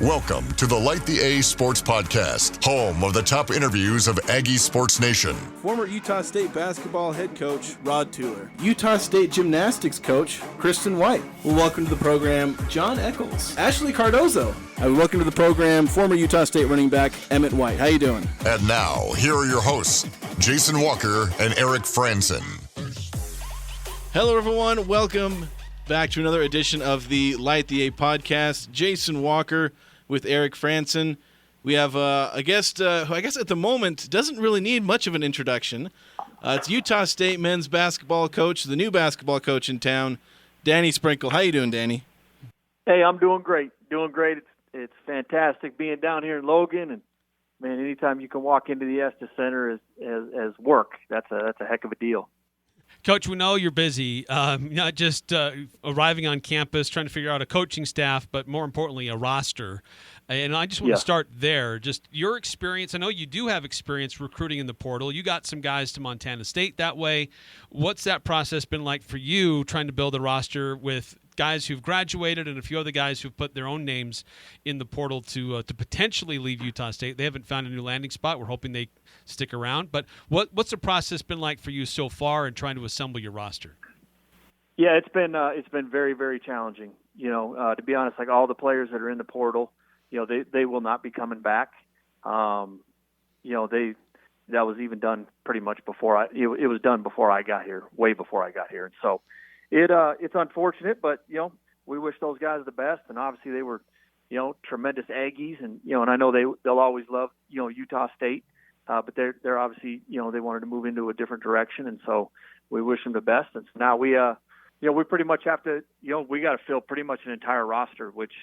Welcome to the Light the A Sports Podcast, home of the top interviews of Aggie Sports Nation. Former Utah State basketball head coach Rod Tueller. Utah State gymnastics coach Kristen White. Well, welcome to the program, John Eccles. Ashley Cardozo. Welcome to the program, former Utah State running back Emmett White. How you doing? And now, here are your hosts, Jason Walker and Eric Franson. Hello, everyone. Welcome back to another edition of the Light the A Podcast. Jason Walker with Eric Franson. We have a guest who I guess at the moment doesn't really need much of an introduction. It's Utah State men's basketball coach, the new basketball coach in town, Danny Sprinkle. How you doing, Danny? Hey, I'm doing great. It's fantastic being down here in Logan, and man, anytime you can walk into the Estes Center as work, that's a heck of a deal. Coach, we know you're busy, not just arriving on campus, trying to figure out a coaching staff, but more importantly, a roster. And I just want to start there. Just your experience. I know you do have experience recruiting in the portal. You got some guys to Montana State that way. What's that process been like for you trying to build a roster with guys who've graduated and a few other guys who've put their own names in the portal to potentially leave Utah State? They haven't found a new landing spot. We're hoping they stick around. But what's the process been like for you so far in trying to assemble your roster? Yeah, it's been very, very challenging. To be honest, like all the players that are in the portal, they will not be coming back. That was even done pretty much before it was done before I got here, way before I got here. And so it's unfortunate, but we wish those guys the best. And obviously they were, tremendous Aggies, and and I know they'll always love Utah State, but they're obviously they wanted to move into a different direction, and so we wish them the best. And so now we pretty much have to we got to fill pretty much an entire roster, which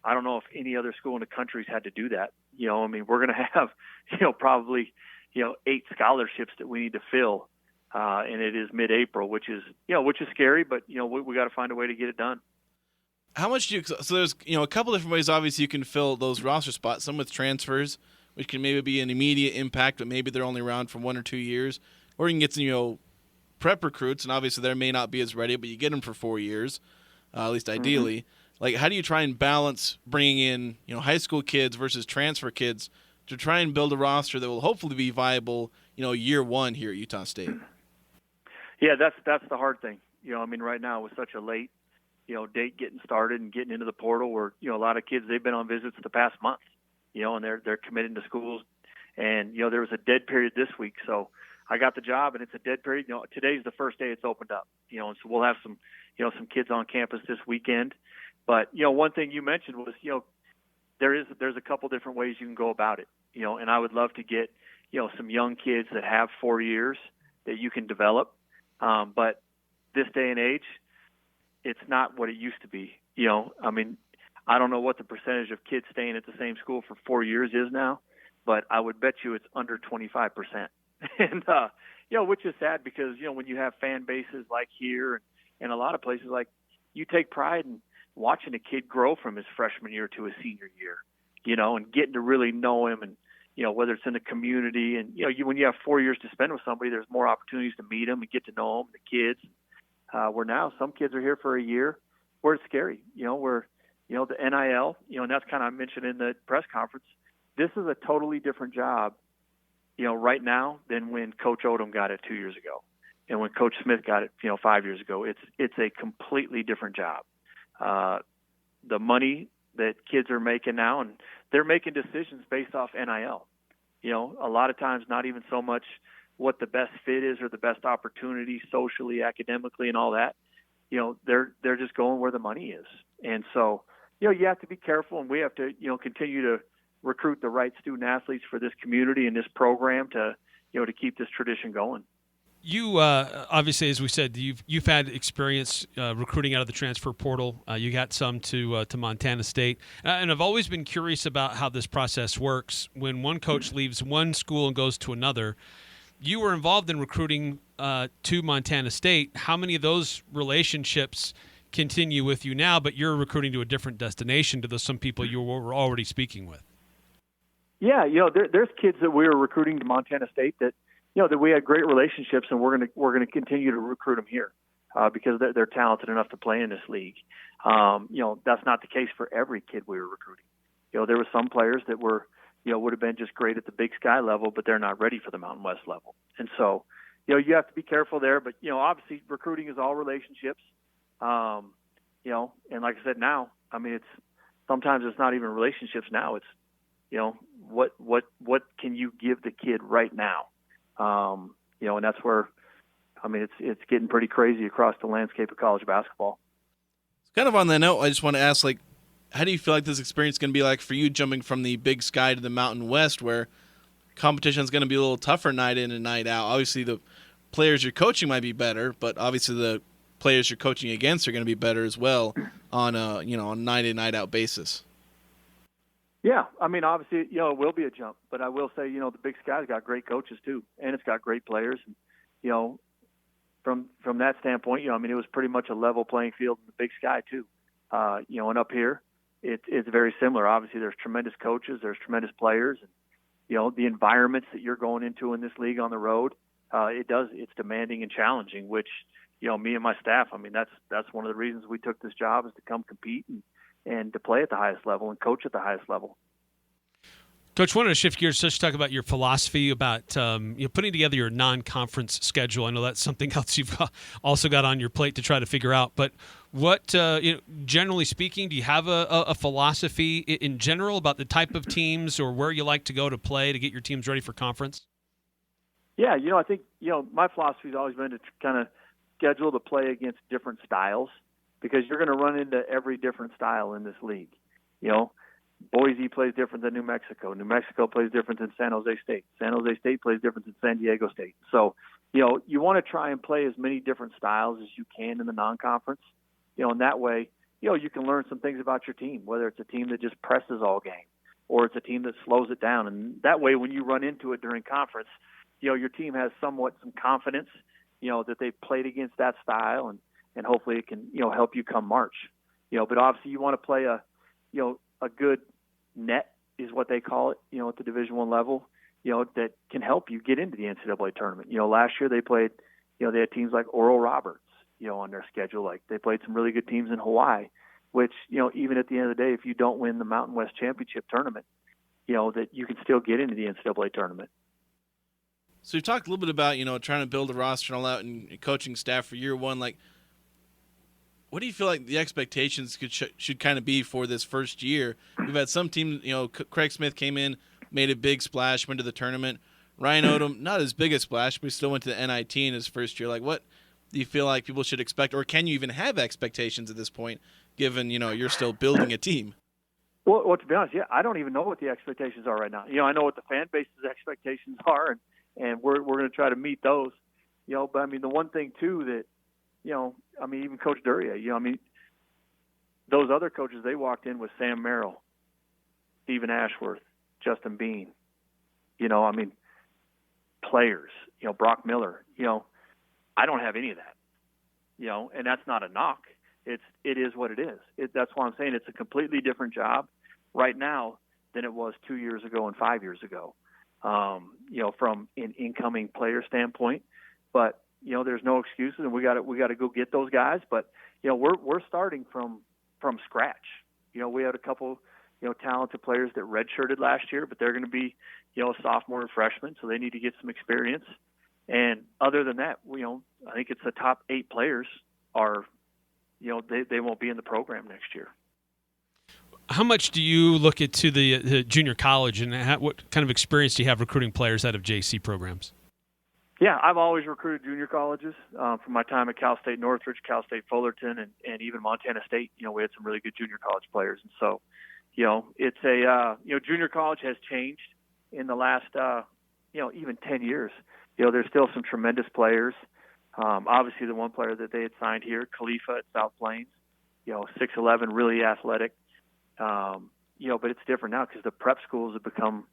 I don't know if any other school in the country's had to do that. We're going to have probably 8 scholarships that we need to fill. And it is mid-April, which is scary, but we got to find a way to get it done. How much do you? So there's a couple different ways. Obviously, you can fill those roster spots. Some with transfers, which can maybe be an immediate impact, but maybe they're only around for 1 or 2 years. Or you can get some prep recruits, and obviously they may not be as ready, but you get them for 4 years, at least ideally. Mm-hmm. Like, how do you try and balance bringing in high school kids versus transfer kids to try and build a roster that will hopefully be viable year one here at Utah State? Yeah, that's the hard thing. Right now with such a late, date getting started and getting into the portal, where a lot of kids, they've been on visits the past month, and they're committing to schools, and there was a dead period this week, so I got the job, and it's a dead period. Today's the first day it's opened up, and so we'll have some kids on campus this weekend. But one thing you mentioned was there's a couple different ways you can go about it, and I would love to get some young kids that have 4 years that you can develop. But this day and age, it's not what it used to be. I don't know what the percentage of kids staying at the same school for 4 years is now, but I would bet you it's under 25%. And, which is sad because, when you have fan bases like here and a lot of places, like you take pride in watching a kid grow from his freshman year to his senior year, and getting to really know him and, whether it's in the community and, when you have 4 years to spend with somebody, there's more opportunities to meet them and get to know them, the kids. Where now some kids are here for a year where it's scary, where, the NIL, and that's kind of mentioned in the press conference. This is a totally different job, right now than when Coach Odom got it 2 years ago and when Coach Smith got it, 5 years ago. It's a completely different job. The money that kids are making now, and they're making decisions based off NIL. A lot of times not even so much what the best fit is or the best opportunity socially, academically, and all that. They're just going where the money is. And so, you have to be careful, and we have to, continue to recruit the right student athletes for this community and this program to keep this tradition going. You obviously, as we said, you've had experience recruiting out of the transfer portal. You got some to Montana State, and I've always been curious about how this process works. When one coach leaves one school and goes to another, you were involved in recruiting to Montana State. How many of those relationships continue with you now, but you're recruiting to a different destination to some people you were already speaking with? Yeah, there's kids that we were recruiting to Montana State that that we had great relationships, and we're gonna continue to recruit them here because they're talented enough to play in this league. That's not the case for every kid we were recruiting. there were some players that were, would have been just great at the Big Sky level, but they're not ready for the Mountain West level. And so, you have to be careful there. But, obviously recruiting is all relationships. And like I said, now, I mean, sometimes it's not even relationships now. It's, what can you give the kid right now? And that's where, I mean, it's getting pretty crazy across the landscape of college basketball. Kind of on that note, I just want to ask, like, how do you feel like this experience is going to be like for you jumping from the Big Sky to the Mountain West, where competition is going to be a little tougher night in and night out? Obviously, the players you're coaching might be better, but obviously the players you're coaching against are going to be better as well on a night in, night out basis. Yeah, I mean, obviously, it will be a jump, but I will say, the Big Sky's got great coaches too, and it's got great players. And, from that standpoint, I mean, it was pretty much a level playing field in the Big Sky too. And up here, it's very similar. Obviously, there's tremendous coaches, there's tremendous players, and the environments that you're going into in this league on the road, it's demanding and challenging. Which, me and my staff, I mean, that's one of the reasons we took this job, is to come compete and to play at the highest level and coach at the highest level. Coach, wanted to shift gears just to talk about your philosophy about putting together your non-conference schedule. I know that's something else you've also got on your plate to try to figure out. But what, generally speaking, do you have a philosophy in general about the type of teams or where you like to go to play to get your teams ready for conference? Yeah, I think, my philosophy has always been to kind of schedule to play against different styles, because you're going to run into every different style in this league. Boise plays different than New Mexico. New Mexico plays different than San Jose State. San Jose State plays different than San Diego State. So, you want to try and play as many different styles as you can in the non-conference. And that way, you can learn some things about your team, whether it's a team that just presses all game or it's a team that slows it down. And that way, when you run into it during conference, your team has some confidence, that they played against that style, and hopefully it can, help you come March. But obviously you want to play a good net is what they call it, at the Division I level, that can help you get into the NCAA tournament. Last year they played, they had teams like Oral Roberts, on their schedule. Like, they played some really good teams in Hawaii, which, even at the end of the day, if you don't win the Mountain West Championship tournament, that you can still get into the NCAA tournament. So you talked a little bit about, trying to build a roster and all that and coaching staff for year one. Like, what do you feel like the expectations should kind of be for this first year? We've had some teams, Craig Smith came in, made a big splash, went to the tournament. Ryan Odom, not as big a splash, but he still went to the NIT in his first year. Like, what do you feel like people should expect, or can you even have expectations at this point, given, you're still building a team? Well, to be honest, I don't even know what the expectations are right now. I know what the fan base's expectations are, and we're going to try to meet those. But I mean, the one thing too that, even Coach Duria, those other coaches, they walked in with Sam Merrill, Stephen Ashworth, Justin Bean, players, Brock Miller, I don't have any of that, and that's not a knock. It is what it is. That's why I'm saying it's a completely different job right now than it was 2 years ago and 5 years ago, from an incoming player standpoint. But, there's no excuses, and we got to go get those guys. But, we're starting from scratch. We had a couple, talented players that redshirted last year, but they're going to be, sophomore and freshman, so they need to get some experience. And other than that, I think it's the top 8 players are, they won't be in the program next year. How much do you look into the junior college, and what kind of experience do you have recruiting players out of JC programs? Yeah, I've always recruited junior colleges from my time at Cal State Northridge, Cal State Fullerton, and even Montana State. We had some really good junior college players. And so, it's junior college has changed in the last, even 10 years. There's still some tremendous players. Obviously, the one player that they had signed here, Khalifa at South Plains, 6'11", really athletic. But it's different now because the prep schools have become,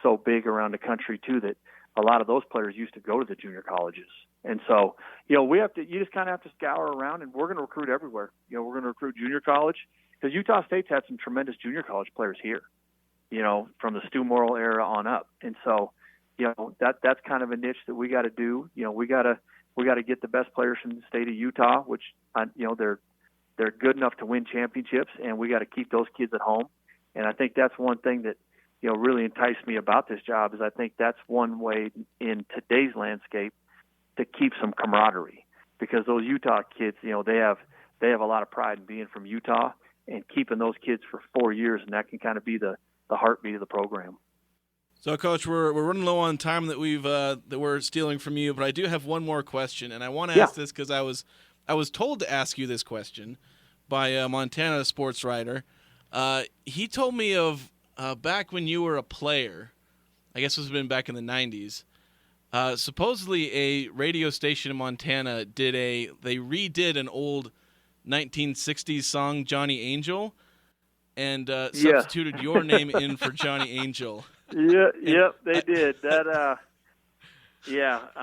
so big around the country too, that a lot of those players used to go to the junior colleges. And so, you just kind of have to scour around, and we're going to recruit everywhere. We're going to recruit junior college, because Utah State's had some tremendous junior college players here, from the Stu Morrill era on up. And so, that's kind of a niche that we got to do. We got to get the best players from the state of Utah, which, they're good enough to win championships, and we got to keep those kids at home. And I think that's one thing that, really enticed me about this job is I think that's one way in today's landscape to keep some camaraderie, because those Utah kids, they have a lot of pride in being from Utah and keeping those kids for 4 years, and that can kind of be the heartbeat of the program. So, Coach, we're running low on time that we're stealing from you, but I do have one more question, and I want to ask this because I was told to ask you this question by a Montana sports writer. He told me of back when you were a player, I guess this has been back in the 90s, supposedly a radio station in Montana they redid an old 1960s song, Johnny Angel, and substituted your name in for Johnny Angel. Yeah, yep, they did. That, I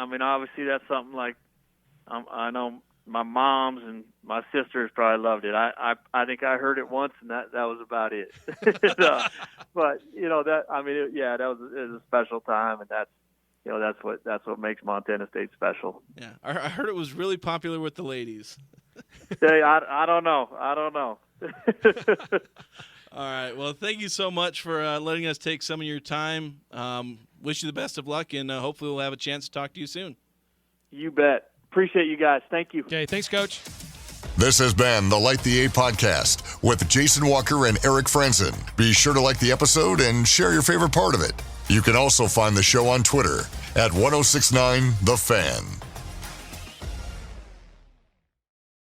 mean, obviously that's something like I know my mom's and my sisters probably loved it. I think I heard it once, and that was about it. But that was a special time, and that's what makes Montana State special. Yeah, I heard it was really popular with the ladies. Hey, I don't know. All right. Well, thank you so much for letting us take some of your time. Wish you the best of luck, and hopefully we'll have a chance to talk to you soon. You bet. Appreciate you guys. Thank you. Okay, thanks, Coach. This has been the Light the A podcast with Jason Walker and Eric Franzen. Be sure to like the episode and share your favorite part of it. You can also find the show on Twitter at 1069 The Fan.